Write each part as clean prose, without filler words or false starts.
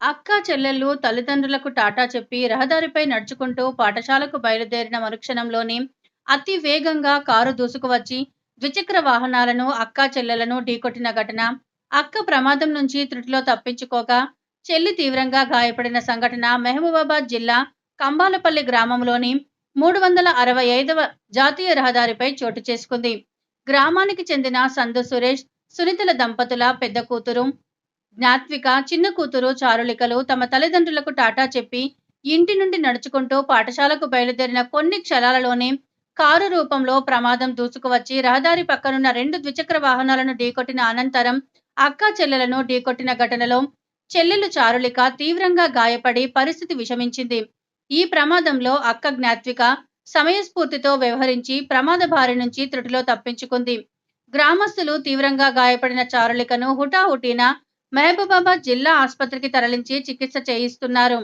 అక్క చెల్లెళ్ళు తల్లిదండ్రులకు టాటా చెప్పి రహదారిపై నడుచుకుంటూ పాఠశాలకు బయలుదేరిన మరుక్షణంలోనే అతి వేగంగా కారు దూసుకువచ్చి ద్విచక్ర వాహనాలను అక్కా చెల్లెలను ఢీకొట్టిన ఘటన. అక్క ప్రమాదం నుంచి త్రుటిలో తప్పించుకోగా చెల్లి తీవ్రంగా గాయపడిన సంఘటన మహబూబాబాద్ జిల్లా కంబాలపల్లి గ్రామంలోని 365వ జాతీయ రహదారిపై చోటు చేసుకుంది. గ్రామానికి చెందిన సందు సురేష్, సునీతల దంపతుల పెద్ద కూతురు జ్ఞాత్విక, చిన్న కూతురు చారులికలు తమ తల్లిదండ్రులకు టాటా చెప్పి ఇంటి నుండి నడుచుకుంటూ పాఠశాలకు బయలుదేరిన కొన్ని క్షణాలలోనే కారు రూపంలో ప్రమాదం దూసుకువచ్చి రహదారి పక్కనున్న 2 ద్విచక్ర వాహనాలను ఢీకొట్టిన అనంతరం అక్కా చెల్లెలను ఢీకొట్టిన ఘటనలో చెల్లెలు చారులిక తీవ్రంగా గాయపడి పరిస్థితి విషమించింది. ఈ ప్రమాదంలో అక్క జ్ఞాత్విక సమయస్ఫూర్తితో వ్యవహరించి ప్రమాద బారి నుంచి త్రుటిలో తప్పించుకుంది. గ్రామస్తులు తీవ్రంగా గాయపడిన చారులికను హుటాహుటిన మహబూబాబాద్ జిల్లా ఆసుపత్రికి తరలించి చికిత్స చేయిస్తున్నారు.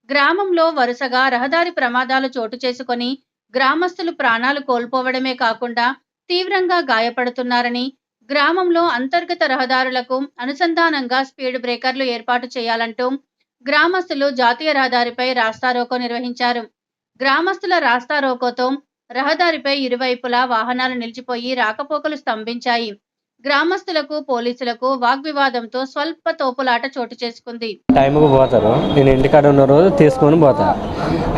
గ్రామంలో వరుసగా రహదారి ప్రమాదాలు చోటు చేసుకొని గ్రామస్తులు ప్రాణాలు కోల్పోవడమే కాకుండా తీవ్రంగా గాయపడుతున్నారని, గ్రామంలో అంతర్గత రహదారులకు అనుసంధానంగా స్పీడ్ బ్రేకర్లు ఏర్పాటు చేయాలంటూ గ్రామస్తులు జాతీయ రహదారిపై రాస్తారోకో నిర్వహించారు. గ్రామస్తుల రాస్తారోకోతో రహదారిపై ఇరువైపులా వాహనాలు నిలిచిపోయి రాకపోకలు స్తంభించాయి. గ్రామస్తులకు పోలీసులకు వాగ్వివాదంతో స్వల్ప తోపులాట చోటు చేసుకుంది. టైంకు పోతారు, నేను ఇంటికాడ ఉన్న రోజు తీసుకొని పోతా.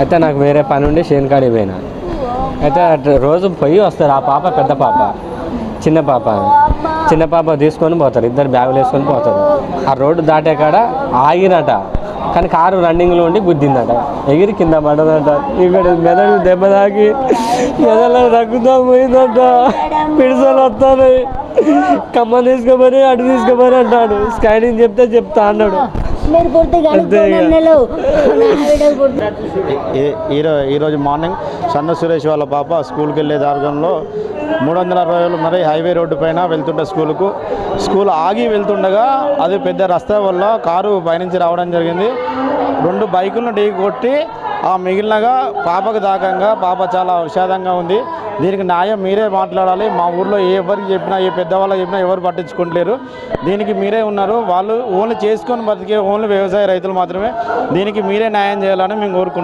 అయితే నాకు వేరే పని ఉండి చేనుకాడికి పోయినా. అయితే రోజు పోయి వస్తారు. ఆ పాప పెద్ద పాప, చిన్న పాప తీసుకొని పోతారు. ఇద్దరు బ్యాగులు వేసుకొని పోతారు. ఆ రోడ్డు దాటే కాడ ఆగినట, కానీ కారు రన్నింగ్లో ఉండి గుద్దిందట, ఎగిరి కింద పడదట. ఇక్కడ మెదడు దెబ్బ తాకి మెదడు రగ్గుతా పోయిందట. పిడిసలు వస్తాయి, ఖమ్మం తీసుకోమని అటు తీసుకోమని అంటాడు. స్కానింగ్ చెప్తా అన్నాడు. ఈరోజు మార్నింగ్ సన్న సురేష్ వాళ్ళ పాప స్కూల్కి వెళ్ళే మార్గంలో 360 మరి హైవే రోడ్డు పైన వెళ్తుంటే స్కూల్ ఆగి వెళ్తుండగా అది పెద్ద రస్తా వల్ల కారు పైనుంచి రావడం జరిగింది. 2 బైకులను ఢీ కొట్టి ఆ మిగిలినగా పాపకు దాకంగా పాప చాలా విషాదంగా ఉంది. దీనికి న్యాయం మీరే మాట్లాడాలి. మా ఊర్లో ఎవరికి చెప్పినా, ఏ పెద్దవాళ్ళకి చెప్పినా ఎవరు పట్టించుకుంటలేరు. దీనికి మీరే ఉన్నారు. వాళ్ళు ఓన్లీ చేసుకొని బతికే ఓన్లీ వ్యవసాయ రైతులు మాత్రమే. దీనికి మీరే న్యాయం చేయాలని మేము కోరుకుంటున్నాం.